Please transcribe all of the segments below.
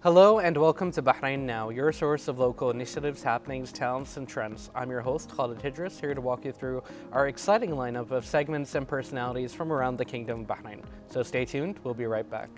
Hello and welcome to Bahrain Now, your source of local initiatives, happenings, talents, and trends. I'm your host, Khalid Hidris, here to walk you through our exciting lineup of segments and personalities from around the Kingdom of Bahrain. So stay tuned, we'll be right back.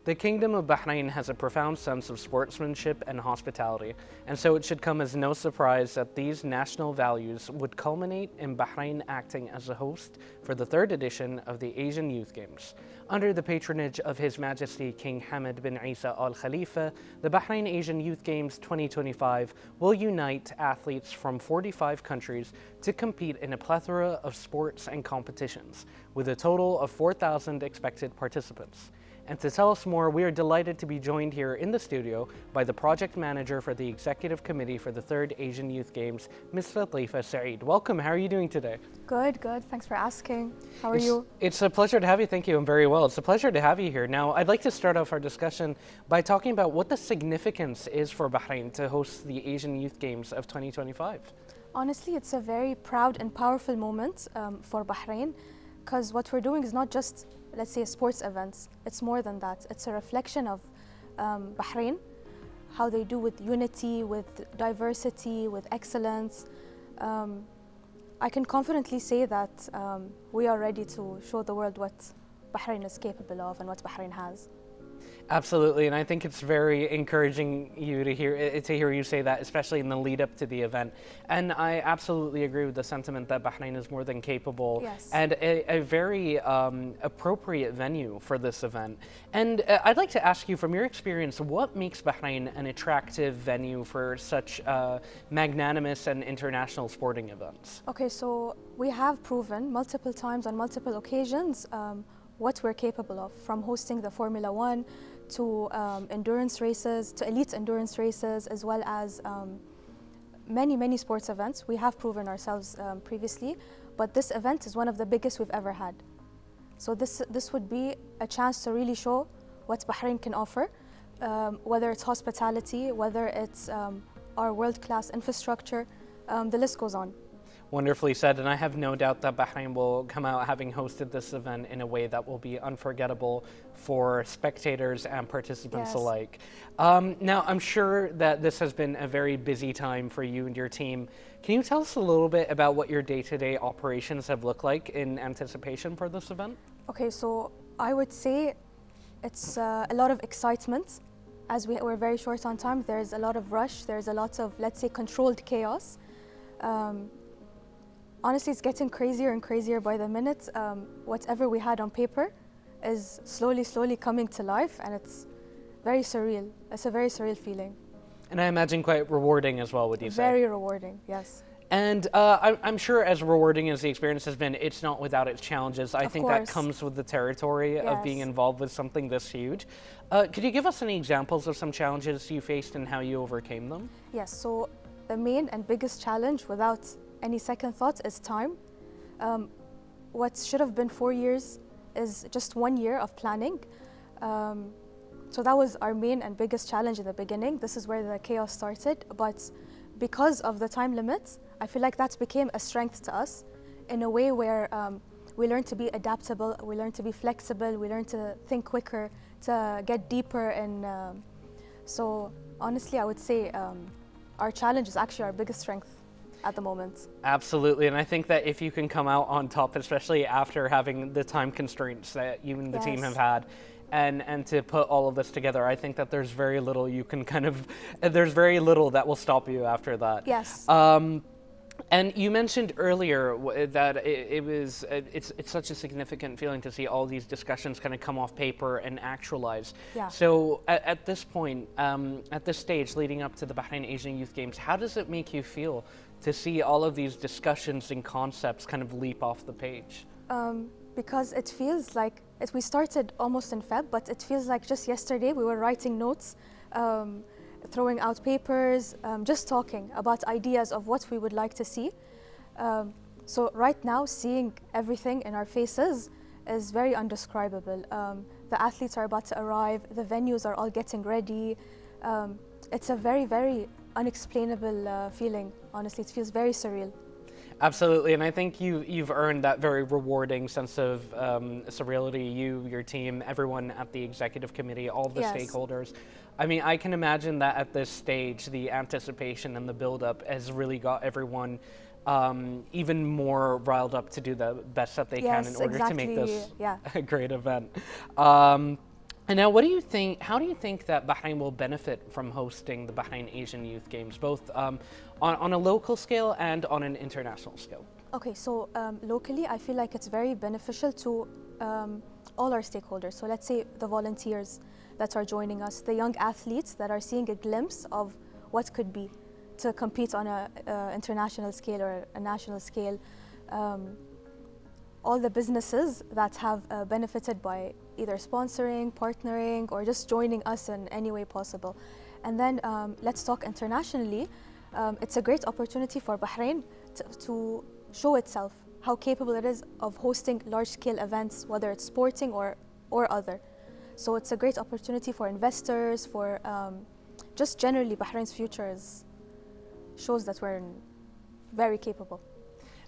The Kingdom of Bahrain has a profound sense of sportsmanship and hospitality, and so it should come as no surprise that these national values would culminate in Bahrain acting as a host for the third edition of the Asian Youth Games. Under the patronage of His Majesty King Hamad bin Isa Al Khalifa, the Bahrain Asian Youth Games 2025 will unite athletes from 45 countries to compete in a plethora of sports and competitions, with a total of 4,000 expected participants. And to tell us more, we are delighted to be joined here in the studio by the project manager for the executive committee for the third Asian Youth Games, Ms. Latifa Saeed. Welcome, how are you doing today? Good, good. Thanks for asking. How are you? It's a pleasure to have you. Thank you. I'm very well. It's a pleasure to have you here. Now, I'd like to start off our discussion by talking about what the significance is for Bahrain to host the Asian Youth Games of 2025. Honestly, it's a very proud and powerful moment for Bahrain, because what we're doing is not just, let's say, sports events. It's more than that. It's a reflection of Bahrain, how they do with unity, with diversity, with excellence. I can confidently say that we are ready to show the world what Bahrain is capable of and what Bahrain has. Absolutely, and I think it's very encouraging to hear you say that, especially in the lead up to the event. And I absolutely agree with the sentiment that Bahrain is more than capable, yes, and a very appropriate venue for this event. And I'd like to ask you, from your experience, what makes Bahrain an attractive venue for such magnanimous and international sporting events? Okay, so we have proven multiple times on multiple occasions what we're capable of, from hosting the Formula One to endurance races, to elite endurance races, as well as many sports events. We have proven ourselves previously, but this event is one of the biggest we've ever had. So this would be a chance to really show what Bahrain can offer, whether it's hospitality, whether it's our world-class infrastructure, the list goes on. Wonderfully said, and I have no doubt that Bahrain will come out having hosted this event in a way that will be unforgettable for spectators and participants alike. Now, I'm sure that this has been a very busy time for you and your team. Can you tell us a little bit about what your day-to-day operations have looked like in anticipation for this event? Okay, so I would say it's a lot of excitement. As we're very short on time, there's a lot of rush, there's a lot of, let's say, controlled chaos. Honestly, it's getting crazier and crazier by the minute. Whatever we had on paper is slowly coming to life, and it's very surreal. It's a very surreal feeling. And I imagine quite rewarding as well, would you say? Very rewarding, yes. And I'm sure as rewarding as the experience has been, it's not without its challenges. I think that comes with the territory of being involved with something this huge. Could you give us any examples of some challenges you faced and how you overcame them? Yes, so the main and biggest challenge, without any second thought, is time. What should have been 4 years is just 1 year of planning. So that was our main and biggest challenge in the beginning. This is where the chaos started. But because of the time limits, I feel like that became a strength to us in a way where we learned to be adaptable, we learned to be flexible, we learned to think quicker, to get deeper. And so honestly, I would say our challenge is actually our biggest strength at the moment. Absolutely, and I think that if you can come out on top, especially after having the time constraints that you and the team have had, and to put all of this together, I think that there's very little you can there's very little that will stop you after that. Yes. And you mentioned earlier that it's such a significant feeling to see all these discussions kind of come off paper and actualize. Yeah. So at this point, at this stage leading up to the Bahrain Asian Youth Games, how does it make you feel to see all of these discussions and concepts kind of leap off the page? Because it feels like, we started almost in Feb, but it feels like just yesterday we were writing notes, throwing out papers, just talking about ideas of what we would like to see. So right now, seeing everything in our faces is very undescribable. The athletes are about to arrive, the venues are all getting ready. It's a very, very unexplainable feeling, honestly. It feels very surreal. Absolutely, and I think you've earned that very rewarding sense of surreality. You, your team, everyone at the executive committee, all the Yes. stakeholders. I mean, I can imagine that at this stage, the anticipation and the build-up has really got everyone even more riled up to do the best that they can in Yes, order to make exactly. this Yeah. a great event. And now, what do you think? How do you think that Bahrain will benefit from hosting the Bahrain Asian Youth Games, both on a local scale and on an international scale? Okay, so locally, I feel like it's very beneficial to all our stakeholders. So let's say the volunteers that are joining us, the young athletes that are seeing a glimpse of what could be to compete on a international scale or a national scale. All the businesses that have benefited by either sponsoring, partnering, or just joining us in any way possible. And then let's talk internationally. It's a great opportunity for Bahrain to show itself how capable it is of hosting large-scale events, whether it's sporting or other. So it's a great opportunity for investors, for just generally Bahrain's future shows that we're very capable.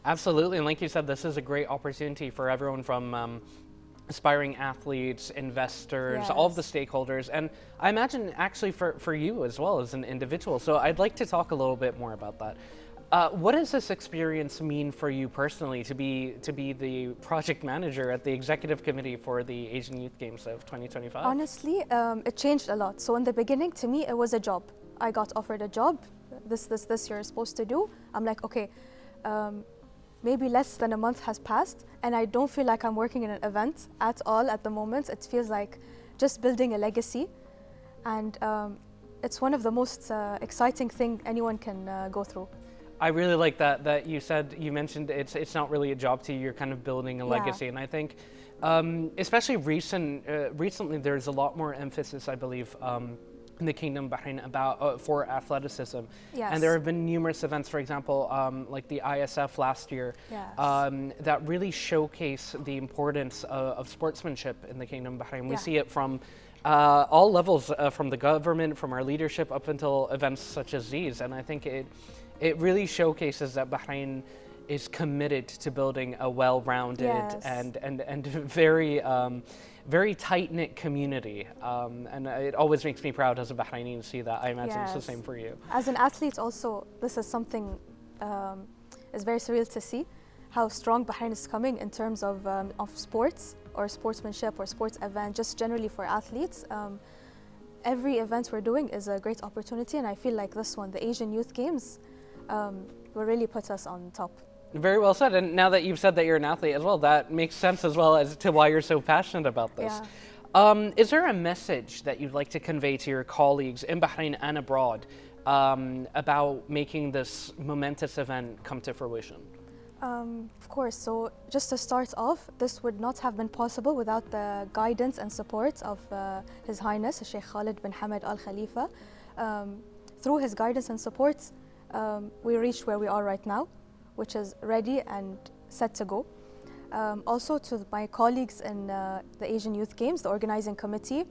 Absolutely, and like you said, this is a great opportunity for everyone from aspiring athletes, investors, all of the stakeholders, and I imagine actually for you as well as an individual. So I'd like to talk a little bit more about that. What does this experience mean for you personally to be the project manager at the executive committee for the Asian Youth Games of 2025? Honestly, it changed a lot. So in the beginning, to me, it was a job. I got offered a job. This you're supposed to do. I'm like, okay. Maybe less than a month has passed and I don't feel like I'm working in an event at all at the moment. It feels like just building a legacy, and it's one of the most exciting things anyone can go through. I really like that you mentioned it's not really a job to you, you're kind of building a legacy, and I think especially recently there's a lot more emphasis, I believe, in the Kingdom of Bahrain about for athleticism. Yes. And there have been numerous events, for example, like the ISF last year, that really showcase the importance of sportsmanship in the Kingdom of Bahrain. We see it from all levels, from the government, from our leadership, up until events such as these. And I think it really showcases that Bahrain is committed to building a well-rounded and very tight-knit community, and it always makes me proud as a Bahraini to see that. I imagine it's the same for you. As an athlete also, this is something is very surreal to see, how strong Bahrain is coming in terms of sports or sportsmanship or sports event, just generally for athletes. Every event we're doing is a great opportunity, and I feel like this one, the Asian Youth Games, will really put us on top. Very well said. And now that you've said that you're an athlete as well, that makes sense as well as to why you're so passionate about this. Is there a message that you'd like to convey to your colleagues in Bahrain and abroad about making this momentous event come to fruition? Of course. So just to start off, this would not have been possible without the guidance and support of His Highness Sheikh Khalid bin Hamad Al Khalifa. Through his guidance and support, we reached where we are right now, which is ready and set to go. Also to my colleagues in the Asian Youth Games, the organizing committee,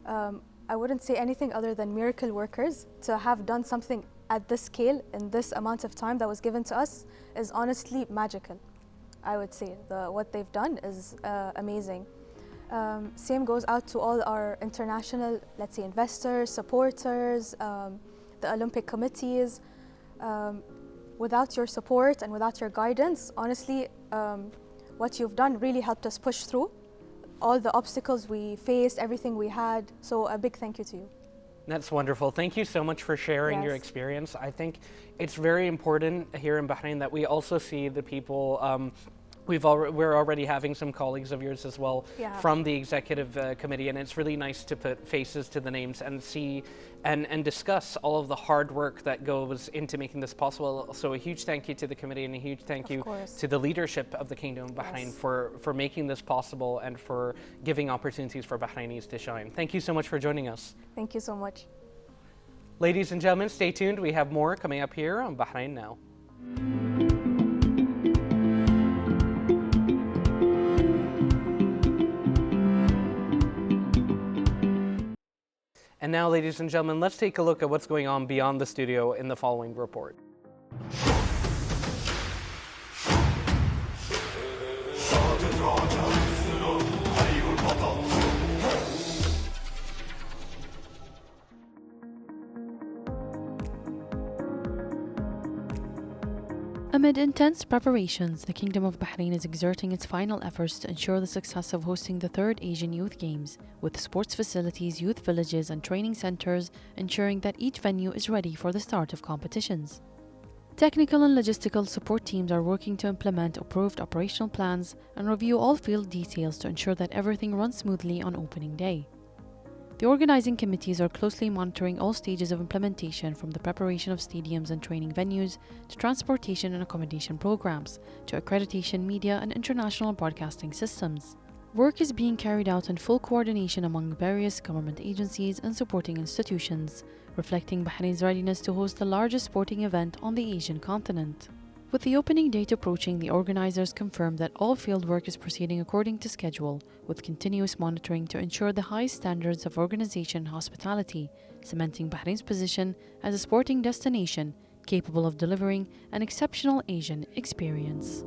I wouldn't say anything other than miracle workers. To have done something at this scale in this amount of time that was given to us is honestly magical, I would say. What they've done is amazing. Same goes out to all our international, let's say, investors, supporters, the Olympic committees. Without your support and without your guidance, honestly, what you've done really helped us push through all the obstacles we faced, everything we had. So a big thank you to you. That's wonderful. Thank you so much for sharing your experience. I think it's very important here in Bahrain that we also see the people. We're already having some colleagues of yours as well from the executive committee, and it's really nice to put faces to the names and see and discuss all of the hard work that goes into making this possible. So a huge thank you to the committee and a huge thank you to the leadership of the Kingdom of Bahrain for making this possible and for giving opportunities for Bahrainis to shine. Thank you so much for joining us. Thank you so much. Ladies and gentlemen, stay tuned. We have more coming up here on Bahrain Now. And now, ladies and gentlemen, let's take a look at what's going on beyond the studio in the following report. Amid intense preparations, the Kingdom of Bahrain is exerting its final efforts to ensure the success of hosting the 3rd Asian Youth Games, with sports facilities, youth villages and training centres ensuring that each venue is ready for the start of competitions. Technical and logistical support teams are working to implement approved operational plans and review all field details to ensure that everything runs smoothly on opening day. The organising committees are closely monitoring all stages of implementation, from the preparation of stadiums and training venues to transportation and accommodation programs to accreditation, media and international broadcasting systems. Work is being carried out in full coordination among various government agencies and supporting institutions, reflecting Bahrain's readiness to host the largest sporting event on the Asian continent. With the opening date approaching, the organisers confirmed that all fieldwork is proceeding according to schedule, with continuous monitoring to ensure the highest standards of organisation and hospitality, cementing Bahrain's position as a sporting destination capable of delivering an exceptional Asian experience.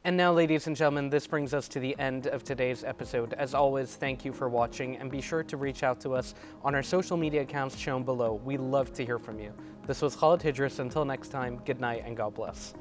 And now, ladies and gentlemen, this brings us to the end of today's episode. As always, thank you for watching, and be sure to reach out to us on our social media accounts shown below. We love to hear from you. This was Khalid Hidris. Until next time, good night and God bless.